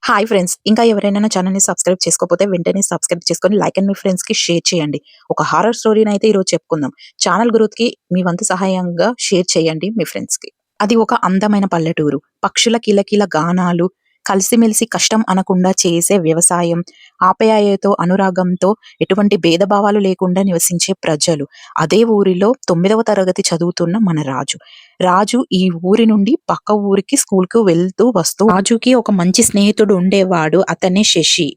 Hi friends. ఇంకా ఎవరైనా నా ఛానెల్‌ని సబ్స్క్రైబ్ చేసుకోకపోతే వెంటనే సబ్స్క్రైబ్ చేసుకొని లైక్ అండ్ మీ ఫ్రెండ్స్‌కి షేర్ చేయండి. ఒక హారర్ స్టోరీనైతే ఈరోజు చెప్పుకుందాం. ఛానెల్ గ్రోత్‌కి మీ వంతు సహాయంగా షేర్ చేయండి మీ ఫ్రెండ్స్‌కి. అది ఒక అందమైన పల్లెటూరు. పక్షుల కిలకిల గానాలు, కలిసిమెలిసి కష్టం అనకుండా చేసే వ్యవసాయం, ఆప్యాయతతో, అనురాగంతో ఎటువంటి భేదభావాలు లేకుండా నివసించే ప్రజలు. అదే ఊరిలో 9వ తరగతి చదువుతున్న మన రాజు. రాజు ఈ ఊరి నుండి పక్క ఊరికి స్కూల్‌కి వెళ్తూ వస్తూ రాజుకి ఒక మంచి స్నేహితుడు ఉండేవాడు. అతనే శశి.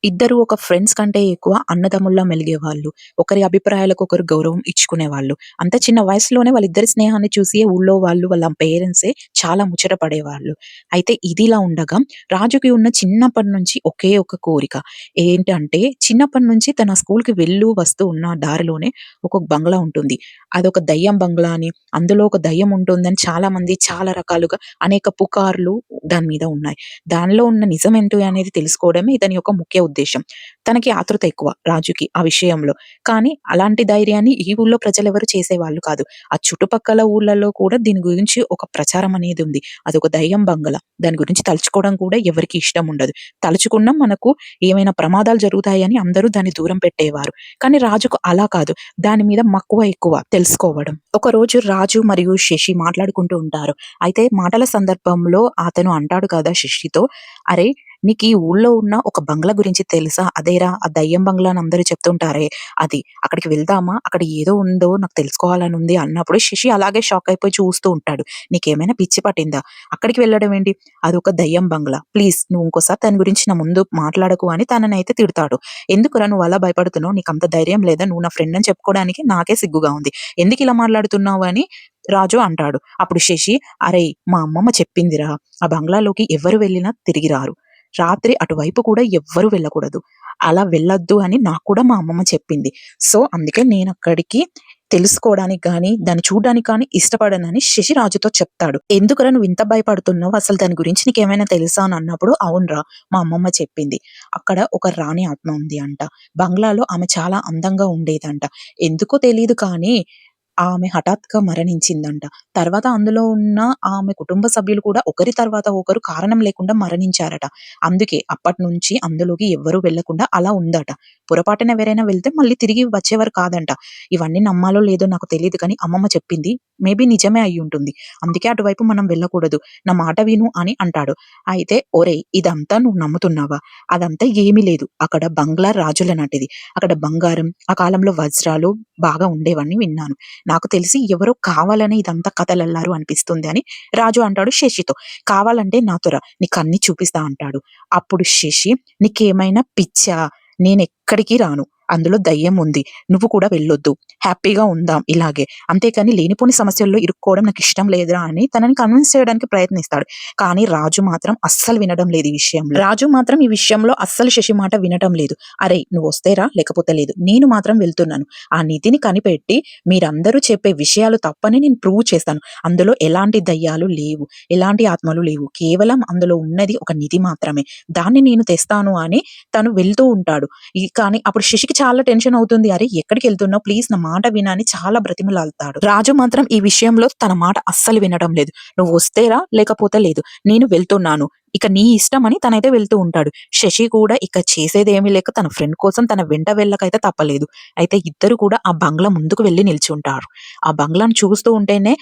ఇద్దరు ఒక ఫ్రెండ్స్ కంటే ఎక్కువ అన్నదమ్ముల్లా మెలిగేవాళ్ళు. ఒకరి అభిప్రాయాలకు ఒకరు గౌరవం ఇచ్చుకునేవాళ్ళు. అంత చిన్న వయసులోనే వాళ్ళిద్దరి స్నేహాన్ని చూసి ఊళ్ళో వాళ్ళు, వాళ్ళ పేరెంట్సే చాలా ముచ్చట పడేవాళ్ళు. అయితే ఇదిలా ఉండగా రాజుకి ఉన్న చిన్నప్పటి నుంచి ఒకే ఒక కోరిక. ఏంటంటే చిన్నప్పటి నుంచి తన స్కూల్‌కి వస్తూ ఉన్న దారిలోనే ఒక బంగ్లా ఉంటుంది. అదొక దయ్యం బంగ్లా అని, అందులో ఒక దయ్యం ఉంటుందని చాలామంది చాలా రకాలుగా అనేక పుకార్లు దాని మీద ఉన్నాయి. దానిలో ఉన్న నిజమేంటి అనేది తెలుసుకోవడమే ఇతని యొక్క ముఖ్య ఉద్దేశ్యం. తనకి ఆతృత ఎక్కువ రాజుకి ఆ విషయంలో. కానీ అలాంటి ధైర్యాన్ని ఈ ఊళ్ళో ప్రజలెవరు చేసేవాళ్ళు కాదు. ఆ చుట్టుపక్కల ఊర్లలో కూడా దీని గురించి ఒక ప్రచారం అనేది ఉంది. అదొక దయ్యం బంగళ. దాని గురించి తలుచుకోవడం కూడా ఎవరికీ ఇష్టం ఉండదు. తలుచుకున్నా మనకు ఏమైనా ప్రమాదాలు జరుగుతాయని అందరూ దాన్ని దూరం పెట్టేవారు. కానీ రాజుకు అలా కాదు. దాని మీద మక్కువ ఎక్కువ తెలుసుకోవడం. ఒకరోజు రాజు మరియు శశి మాట్లాడుకుంటూ ఉంటారు. అయితే మాటల సందర్భంలో అతను అంటాడు కదా శశితో, "అరే! నీకీ ఊళ్ళో ఉన్న ఒక బంగ్లా గురించి తెలుసా? అదేరా ఆ దయ్యం బంగ్లా అని అందరూ చెప్తుంటారే అది. అక్కడికి వెళ్దామా? అక్కడ ఏదో ఉందో నాకు తెలుసుకోవాలని ఉంది" అన్నప్పుడు శశి అలాగే షాక్ అయిపోయి చూస్తూ ఉంటాడు. "నీకేమైనా పిచ్చి పట్టిందా? అక్కడికి వెళ్ళడం ఏంటి? అదొక దయ్యం బంగ్లా. ప్లీజ్ నువ్వు ఇంకోసారి దాని గురించి నా ముందు మాట్లాడకు" అని తననైతే తిడతాడు. "ఎందుకురా నువ్వు అలా భయపడుతున్నావు? నీకంత ధైర్యం లేదా? నువ్వు నా ఫ్రెండ్ అని చెప్పుకోవడానికి నాకే సిగ్గుగా ఉంది. ఎందుకిలా మాట్లాడుతున్నావు" అని రాజు అంటాడు. అప్పుడు శశి, "అరేయ్! మా అమ్మమ్మ చెప్పిందిరా. ఆ బంగ్లాలోకి ఎవరు వెళ్ళినా తిరిగి రారు. రాత్రి అటువైపు కూడా ఎవ్వరు వెళ్ళకూడదు. అలా వెళ్ళొద్దు అని నాకు కూడా మా అమ్మమ్మ చెప్పింది. సో, అందుకే నేనక్కడికి తెలుసుకోవడానికి గాని, దాన్ని చూడ్డానికి కానీ ఇష్టపడనని" శశి రాజుతో చెప్తాడు. "ఎందుకురా నువ్వింత భయపడుతున్నావు? అసలు దాని గురించి నీకేమైనా తెలుసా?" అని అన్నప్పుడు, "అవునురా! మా అమ్మమ్మ చెప్పింది. అక్కడ ఒక రాణి ఆత్మ ఉంది అంట. బంగ్లాలో ఆమె చాలా అందంగా ఉండేదంట. ఎందుకో తెలీదు కానీ ఆమె హఠాత్తుగా మరణించిందంట. తర్వాత అందులో ఉన్న ఆమె కుటుంబ సభ్యులు కూడా ఒకరి తర్వాత ఒకరు కారణం లేకుండా మరణించారట. అందుకే అప్పటినుంచి అందులోకి ఎవ్వరూ వెళ్ళకుండా అలా ఉందట. పొరపాటున ఎవరైనా వెళ్తే మళ్ళీ తిరిగి వచ్చేవారు కాదంట. ఇవన్నీ నమ్మాలో లేదో నాకు తెలీదు కానీ అమ్మమ్మ చెప్పింది. మేబీ నిజమే అయ్యుంటుంది. అందుకే అటువైపు మనం వెళ్ళకూడదు. నా మాట విను" అని అంటాడు. అయితే, "ఒరేయ్! ఇదంతా నువ్వు నమ్ముతున్నావా? అదంతా ఏమీ లేదు. అక్కడ బంగ్లా రాజుల నాటిది. అక్కడ బంగారం, ఆ కాలంలో వజ్రాలు బాగా ఉండేవని విన్నాను. నాకు తెలిసి ఎవరో కావాలనే ఇదంతా కథలల్లారు అనిపిస్తుంది" అని రాజు అంటాడు శశితో. "కావాలంటే నాతో రా. నీకన్నీ చూపిస్తా" అంటాడు. అప్పుడు శశి, "నీకేమైనా పిచ్చా? నేనెక్కడికి రాను. అందులో దయ్యం ఉంది. నువ్వు కూడా వెళ్ళొద్దు. హ్యాపీగా ఉందాం ఇలాగే. అంతేకాని లేనిపోని సమస్యల్లో ఇరుక్కోవడం నాకిష్టం లేదురా" అని తనని కన్విన్స్ చేయడానికి ప్రయత్నిస్తాడు. కానీ రాజు మాత్రం అస్సలు వినడం లేదు ఈ విషయంలో అస్సలు శశి మాట వినటం లేదు. "అరేయ్! నువ్వొస్తే రా, లేకపోతే లేదు. నేను మాత్రం వెళ్తున్నాను. ఆ నిధిని కనిపెట్టి మీరందరూ చెప్పే విషయాలు తప్పని నేను ప్రూవ్ చేస్తాను. అందులో ఎలాంటి దయ్యాలు లేవు. ఎలాంటి ఆత్మలు లేవు. కేవలం అందులో ఉన్నది ఒక నిధి మాత్రమే. దాన్ని నేను తెస్తాను" అని తను వెళ్తూ ఉంటాడు. కానీ అప్పుడు శశికి చాలా టెన్షన్ అవుతుంది. "అరే! ఎక్కడికెళ్తున్నావు? ప్లీజ్ నా మాట విను" అని చాలా బ్రతిమలాడతాడు. రాజు మాత్రం ఈ విషయంలో తన మాట అస్సలు వినడం లేదు. "నువ్వొస్తే రా, లేకపోతే లేదు. నేను వెళ్తున్నాను. ఇక నీ ఇష్టం" అని తనైతే వెళ్తూ ఉంటాడు. శశి కూడా ఇక చేసేదేమీ లేక తన ఫ్రెండ్ కోసం తన వెంట వెళ్ళకైతే తప్పలేదు. అయితే ఇద్దరు కూడా ఆ బంగ్లా ముందుకు వెళ్లి నిల్చుంటారు. ఆ బంగ్లాను చూస్తూ ఉంటేనే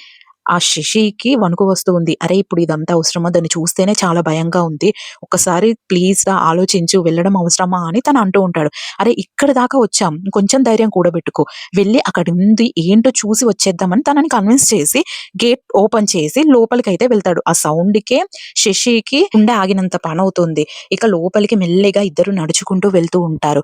ఆ శశికి వణుకు వస్తూ ఉంది. "అరే! ఇప్పుడు ఇదంతా అవసరమా? దాన్ని చూస్తేనే చాలా భయంగా ఉంది. ఒక్కసారి ప్లీజ్ రా, ఆలోచించు. వెళ్ళడం అవసరమా?" అని తను అంటూ ఉంటాడు. "అరే! ఇక్కడి దాకా వచ్చాం. కొంచెం ధైర్యం కూడబెట్టుకో. వెళ్లి అక్కడుంది ఏంటో చూసి వచ్చేద్దామని" తనని కన్విన్స్ చేసి గేట్ ఓపెన్ చేసి లోపలికైతే వెళ్తాడు. ఆ సౌండ్‌కే శశికి గుండె ఆగినంత పనవుతుంది. ఇక లోపలికి మెల్లిగా ఇద్దరు నడుచుకుంటూ వెళ్తూ ఉంటారు.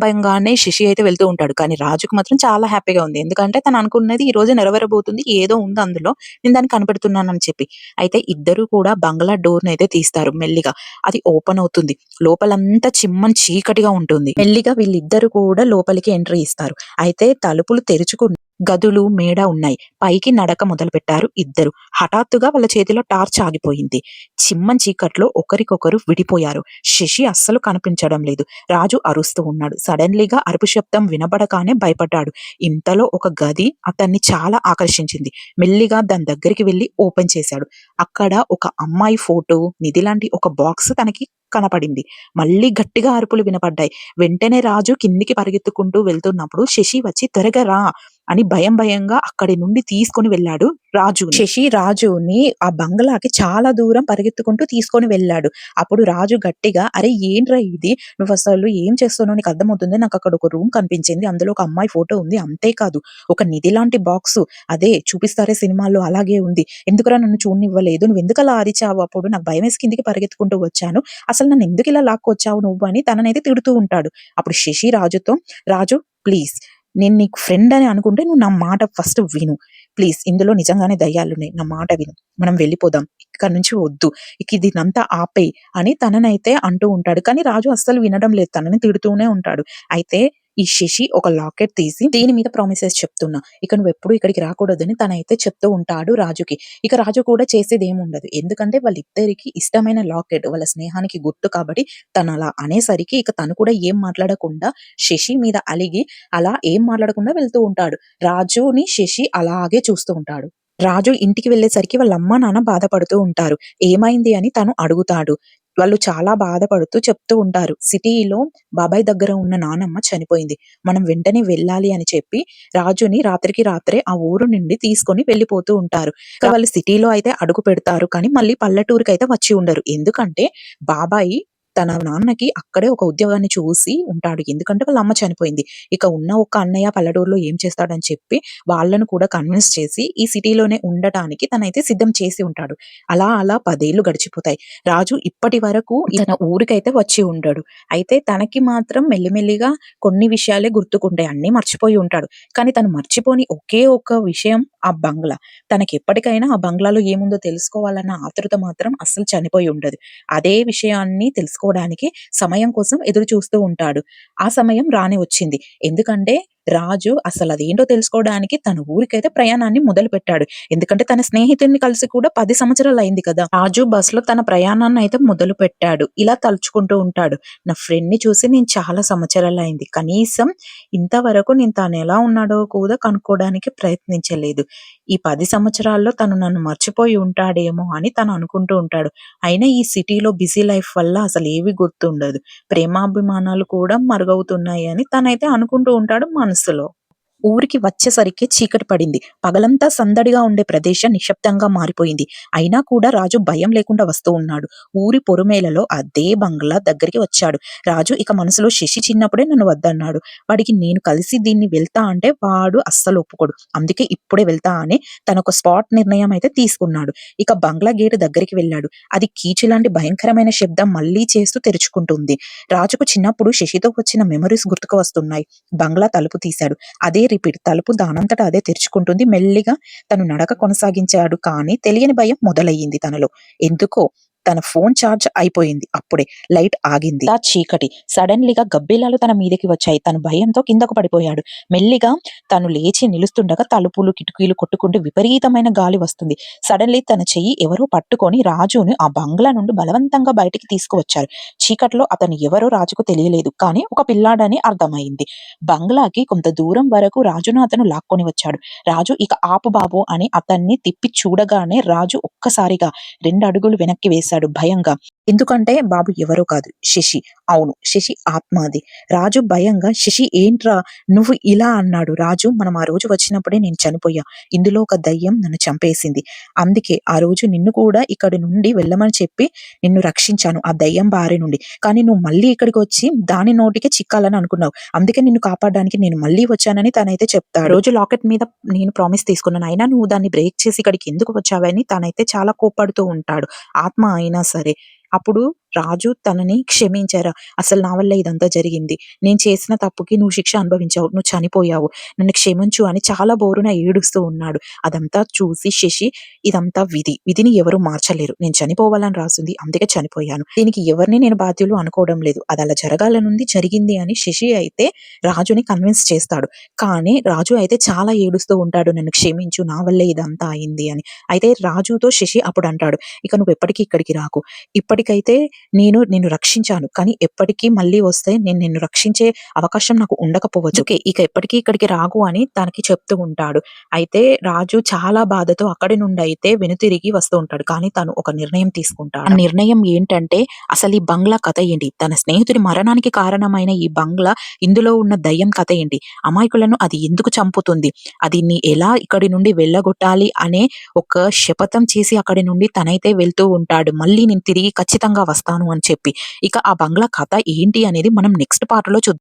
భయంగానే శశి అయితే వెళ్తూ ఉంటాడు. కానీ రాజుకి మాత్రం చాలా హ్యాపీగా ఉంది. ఎందుకంటే తను అనుకున్నది ఈ రోజు నెరవేరబోతుంది. ఏదో ఉంది అందులో. నేను దాన్ని కనిపెడుతున్నానని చెప్పి. అయితే ఇద్దరు కూడా బంగ్లా డోర్‌నైతే తీస్తారు మెల్లిగా. అది ఓపెన్ అవుతుంది. లోపలంతా చిమ్మని చీకటిగా ఉంటుంది. మెల్లిగా వీళ్ళిద్దరూ కూడా లోపలికి ఎంట్రీ ఇస్తారు. అయితే తలుపులు గదులు, మేడ ఉన్నాయి. పైకి నడక మొదలుపెట్టారు ఇద్దరు. హఠాత్తుగా వాళ్ళ చేతిలో టార్చ్ ఆగిపోయింది. చిమ్మని చీకట్లో ఒకరికొకరు విడిపోయారు. శశి అస్సలు కనిపించడం లేదు. రాజు అరుస్తూ ఉన్నాడు. సడెన్‌లీగా అరుపు శబ్దం వినబడగానే భయపడ్డాడు. ఇంతలో ఒక గది అతన్ని చాలా ఆకర్షించింది. మెల్లిగా దాని దగ్గరికి వెళ్లి ఓపెన్ చేశాడు. అక్కడ ఒక అమ్మాయి ఫోటో, నిధి లాంటి ఒక బాక్స్ తనకి కనపడింది. మళ్ళీ గట్టిగా అరుపులు వినపడ్డాయి. వెంటనే రాజు కిందికి పరిగెత్తుకుంటూ వెళ్తున్నప్పుడు శశి వచ్చి త్వరగా రా అని భయంగా అక్కడి నుండి తీసుకొని వెళ్ళాడు రాజుని. శశి రాజుని ఆ బంగ్లాకి చాలా దూరం పరిగెత్తుకుంటూ తీసుకొని వెళ్ళాడు. అప్పుడు రాజు గట్టిగా, అరే ఏంట్రా ఇది, నువ్వు అసలు ఏం చేస్తున్నావు, నీకు అర్థమవుతుంది, నాకు అక్కడ ఒక రూమ్ కనిపించింది, అందులో ఒక అమ్మాయి ఫోటో ఉంది, అంతేకాదు ఒక నిధి లాంటి బాక్స్, అదే చూపిస్తారే సినిమాల్లో అలాగే ఉంది, ఎందుకురా నన్ను చూడనివ్వలేదు, నువ్వు ఎందుకు అలా అరిచావు, అప్పుడు నాకు భయం వేసి కిందికి పరిగెత్తుకుంటూ వచ్చాను, అసలు నన్ను ఎందుకు ఇలా లాక్కొచ్చావు నువ్వు అని తననైతే తిడుతూ ఉంటాడు. అప్పుడు శశి రాజుతో, రాజు ప్లీజ్, నేను నీకు ఫ్రెండ్ అని అనుకుంటే నువ్వు నా మాట ఫస్ట్ విను ప్లీజ్, ఇందులో నిజంగానే దయ్యాలున్నాయి, నా మాట విను, మనం వెళ్ళిపోదాం, ఇక్కడ నుంచి వద్దు, ఇక దీనంతా ఆపేయి అని తననైతే అంటూ ఉంటాడు. కానీ రాజు అస్సలు వినడం లేదు, తనని తిడుతూనే ఉంటాడు. అయితే ఈ శశి ఒక లాకెట్ తీసి దీని మీద ప్రామిసెస్ చెప్తున్నా, ఇక నువ్వు ఎప్పుడు ఇక్కడికి రాకూడదని తనైతే చెప్తూ ఉంటాడు రాజుకి. ఇక రాజు కూడా చేసేది ఏముండదు, ఎందుకంటే వాళ్ళిద్దరికి ఇష్టమైన లాకెట్, వాళ్ళ స్నేహానికి గుర్తు కాబట్టి తను అలా అనేసరికి ఇక తను కూడా ఏం మాట్లాడకుండా శశి మీద అలిగి అలా ఏం మాట్లాడకుండా వెళ్తూ ఉంటాడు. రాజుని శశి అలాగే చూస్తూ ఉంటాడు. రాజు ఇంటికి వెళ్ళేసరికి వాళ్ళ అమ్మ నాన్న బాధపడుతూ ఉంటారు. ఏమైంది అని తను అడుగుతాడు. వాళ్ళు చాలా బాధపడుతూ చెప్తూ ఉంటారు. సిటీలో బాబాయ్ దగ్గర ఉన్న నానమ్మ చనిపోయింది, మనం వెంటనే వెళ్ళాలి అని చెప్పి రాజుని రాత్రికి రాత్రే ఆ ఊరు నుండి తీసుకొని వెళ్ళిపోతూ ఉంటారు. ఇక వాళ్ళు సిటీలో అయితే అడుగు పెడతారు, కానీ మళ్ళీ పల్లెటూరుకి అయితే వచ్చి ఉండరు. ఎందుకంటే బాబాయి తన నాన్నకి అక్కడే ఒక ఉద్యోగాన్ని చూసి ఉంటాడు, ఎందుకంటే వాళ్ళ అమ్మ చనిపోయింది. ఇక ఉన్న ఒక అన్నయ్య పల్లెటూరులో ఏం చేస్తాడని చెప్పి వాళ్ళను కూడా కన్విన్స్ చేసి ఈ సిటీలోనే ఉండటానికి తనైతే సిద్ధం చేసి ఉంటాడు. అలా అలా 10 ఏళ్ళు గడిచిపోతాయి. రాజు ఇప్పటి వరకు తన ఊరికైతే వచ్చి ఉండడు. అయితే తనకి మాత్రం మెల్లిమెల్లిగా కొన్ని విషయాలే గుర్తుకుంటాయి, అన్నీ మర్చిపోయి ఉంటాడు. కానీ తను మర్చిపోని ఒకే ఒక విషయం ఆ బంగ్లా. తనకి ఎప్పటికైనా ఆ బంగ్లాలో ఏముందో తెలుసుకోవాలన్న ఆతృత మాత్రం అస్సలు చనిపోయి ఉండదు. అదే విషయాన్ని తెలుసుకోవడానికి సమయం కోసం ఎదురు చూస్తూ ఉంటాడు. ఆ సమయం రానే వచ్చింది. ఎందుకంటే రాజు అసలు అదేంటో తెలుసుకోవడానికి తన ఊరికైతే ప్రయాణాన్ని మొదలు పెట్టాడు. ఎందుకంటే తన స్నేహితుడిని కలిసి కూడా 10 సంవత్సరాలు అయింది కదా. రాజు బస్ లో తన ప్రయాణాన్ని అయితే మొదలు పెట్టాడు. ఇలా తలుచుకుంటూ ఉంటాడు, నా ఫ్రెండ్ ని చూసి నేను చాలా సంవత్సరాలు అయింది, కనీసం ఇంతవరకు నేను తను ఎలా ఉన్నాడో కూడా కనుక్కోవడానికి ప్రయత్నించలేదు. ఈ 10 సంవత్సరాల్లో తను నన్ను మర్చిపోయి ఉంటాడేమో అని తను అనుకుంటూ ఉంటాడు. అయినా ఈ సిటీలో బిజీ లైఫ్ వల్ల అసలు ఏవి గుర్తుండదు, ప్రేమాభిమానాలు కూడా మరుగవుతున్నాయి అని తనైతే అనుకుంటూ ఉంటాడు మనసులో. ఊరికి వచ్చేసరికి చీకటి పడింది. పగలంతా సందడిగా ఉండే ప్రదేశం నిశ్శబ్దంగా మారిపోయింది. అయినా కూడా రాజు భయం లేకుండా వస్తూ ఉన్నాడు. ఊరి పొరుమేలలో అదే బంగ్లా దగ్గరికి వచ్చాడు. రాజు ఇక మనసులో, శశి చిన్నప్పుడే నన్ను వద్దన్నాడు, వాడికి నేను కలిసి దీన్ని వెళ్తా అంటే వాడు అస్సలు ఒప్పుకోడు, అందుకే ఇప్పుడే వెళ్తా అని తనొక స్పాట్ నిర్ణయం అయితే తీసుకున్నాడు. ఇక బంగ్లా గేటు దగ్గరికి వెళ్ళాడు. అది కీచు లాంటి భయంకరమైన శబ్దం మళ్ళీ చేస్తూ తెరుచుకుంటుంది. రాజుకు చిన్నప్పుడు శశితో వచ్చిన మెమరీస్ గుర్తుకు వస్తున్నాయి. బంగ్లా తలుపు తీశాడు. అదే రిపీట్, తలుపు దానంతట అదే తెరుచుకుంటుంది. మెల్లిగా తను నడక కొనసాగించాడు, కానీ తెలియని భయం మొదలయ్యింది తనలో. ఎందుకో తన ఫోన్ ఛార్జ్ అయిపోయింది. అప్పుడే లైట్ ఆగింది. ఆ చీకటి సడన్లీగా గబ్బిలాలు తన మీదకి వచ్చాయి. తను భయంతో కిందకు పడిపోయాడు. మెల్లిగా తను లేచి నిలుస్తుండగా తలుపులు కిటికీలు కొట్టుకుంటూ విపరీతమైన గాలి వస్తుంది. సడన్లీ తన చెయ్యి ఎవరో పట్టుకొని రాజును ఆ బంగ్లా నుండి బలవంతంగా బయటికి తీసుకువచ్చారు. చీకట్లో అతను ఎవరో రాజుకు తెలియలేదు, కానీ ఒక పిల్లాడని అర్థమైంది. బంగ్లాకి కొంత దూరం వరకు రాజును అతను లాక్కొని వచ్చాడు. రాజు ఇక ఆపు బాబు అని అతన్ని తిప్పి చూడగానే రాజు ఒక్కసారిగా 2 అడుగులు వెనక్కి వేశాడు భయంగా. ఎందుకంటే బాబు ఎవరో కాదు, శశి. అవును, శశి ఆత్మది. రాజు భయంగా, శశి ఏంట్రా నువ్వు ఇలా అన్నాడు. రాజు, మనం ఆ రోజు వచ్చినప్పుడే నేను చనిపోయా, ఇందులో ఒక దయ్యం నన్ను చంపేసింది, అందుకే ఆ రోజు నిన్ను కూడా ఇక్కడి నుండి వెళ్ళమని చెప్పి నిన్ను రక్షించాను ఆ దయ్యం బారి నుండి, కానీ నువ్వు మళ్ళీ ఇక్కడికి వచ్చి దాని నోటికి చిక్కాలని అనుకున్నావు, అందుకే నిన్ను కాపాడడానికి నేను మళ్ళీ వచ్చానని తనైతే చెప్తాడు. రోజు లాకెట్ మీద నేను ప్రామిస్ తీసుకున్నాను, అయినా నువ్వు దాన్ని బ్రేక్ చేసి ఇక్కడికి ఎందుకు వచ్చావని తనైతే చాలా కోప్పడుతూ ఉంటాడు, ఆత్మ అయినా సరే. అప్పుడు రాజు తనని క్షమించారా, అసలు నా వల్ల ఇదంతా జరిగింది, నేను చేసిన తప్పుకి నువ్వు శిక్ష అనుభవించావు, నువ్వు చనిపోయావు, నన్ను క్షమించు అని చాలా బోరున ఏడుస్తూ ఉన్నాడు. అదంతా చూసి శశి, ఇదంతా విధిని ఎవరు మార్చలేరు, నేను చనిపోవాలని రాసింది, అందుకే చనిపోయాను, దీనికి ఎవరిని నేను బాధ్యులు అనుకోవడం లేదు, అది అలా జరగాలనుంది, జరిగింది అని శశి అయితే రాజుని కన్విన్స్ చేస్తాడు. కానీ రాజు అయితే చాలా ఏడుస్తూ ఉంటాడు, నన్ను క్షమించు, నా వల్లే ఇదంతా అయింది అని. అయితే రాజుతో శశి అప్పుడు అంటాడు, ఇక నువ్వు ఎప్పటికీ ఇక్కడికి రాకు, ఇప్పటికైతే నిన్ను రక్షించాను. కానీ ఎప్పటికీ మళ్ళీ వస్తే నేను నిన్ను రక్షించే అవకాశం నాకు ఉండకపోవచ్చు. ఇక ఎప్పటికీ ఇక్కడికి రాకు అని తనకి చెప్తూ ఉంటాడు. అయితే రాజు చాలా బాధతో అక్కడి నుండి అయితే వెనుతిరిగి వస్తూ ఉంటాడు. కానీ తను ఒక నిర్ణయం తీసుకుంటాడు. ఆ నిర్ణయం ఏంటంటే అసలు ఈ బంగ్లా కథ ఏంటి? తన స్నేహితుడి మరణానికి కారణమైన ఈ బంగ్లా, ఇందులో ఉన్న దయ్యం కథ ఏంటి? అమాయకులను అది ఎందుకు చంపుతుంది? దీన్ని ఎలా ఇక్కడి నుండి వెళ్ళగొట్టాలి అనే ఒక శపథం చేసి అక్కడి నుండి తనైతే వెళ్తూ ఉంటాడు. మళ్ళీ నేను తిరిగి ఖచ్చితంగా వస్తాను అని చెప్పి. ఇక ఆ బంగ్లా కథ ఏంటి అనేది మనం నెక్స్ట్ పార్ట్‌లో చూద్దాం.